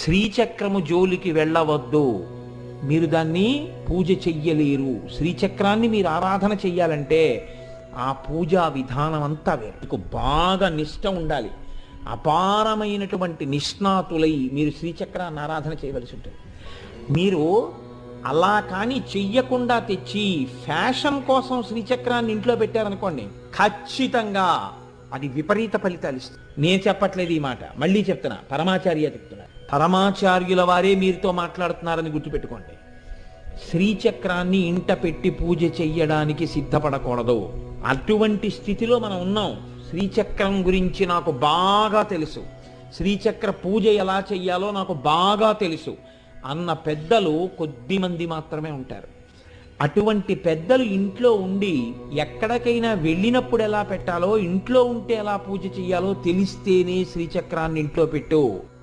శ్రీచక్రము జోలికి వెళ్ళవద్దు, మీరు దాన్ని పూజ చెయ్యలేరు. శ్రీచక్రాన్ని మీరు ఆరాధన చెయ్యాలంటే ఆ పూజా విధానం అంతా వేరు. మీకు బాగా నిష్ట ఉండాలి. అపారమైనటువంటి నిష్ణాతులై మీరు శ్రీచక్రాన్ని ఆరాధన చేయవలసి ఉంటుంది. మీరు అలా కానీ చెయ్యకుండా తెచ్చి ఫ్యాషన్ కోసం శ్రీచక్రాన్ని ఇంట్లో పెట్టారనుకోండి, ఖచ్చితంగా అది విపరీత ఫలితాలు ఇస్తుంది. నేను చెప్పట్లేదు ఈ మాట, మళ్ళీ చెప్తున్నా, పరమాచార్య చెప్తున్నా. పరమాచార్యుల వారే మీరుతో మాట్లాడుతున్నారని గుర్తుపెట్టుకోండి. శ్రీచక్రాన్ని ఇంట పెట్టి పూజ చెయ్యడానికి సిద్ధపడకూడదు. అటువంటి స్థితిలో మనం ఉన్నాం. శ్రీచక్రం గురించి నాకు బాగా తెలుసు, శ్రీచక్ర పూజ ఎలా చెయ్యాలో నాకు బాగా తెలుసు అన్న పెద్దలు కొద్ది మంది మాత్రమే ఉంటారు. అటువంటి పెద్దలు ఇంట్లో ఉండి ఎక్కడికైనా వెళ్ళినప్పుడు ఎలా పెట్టాలో, ఇంట్లో ఉంటే ఎలా పూజ చెయ్యాలో తెలిస్తేనే శ్రీచక్రాన్ని ఇంట్లో పెట్టు.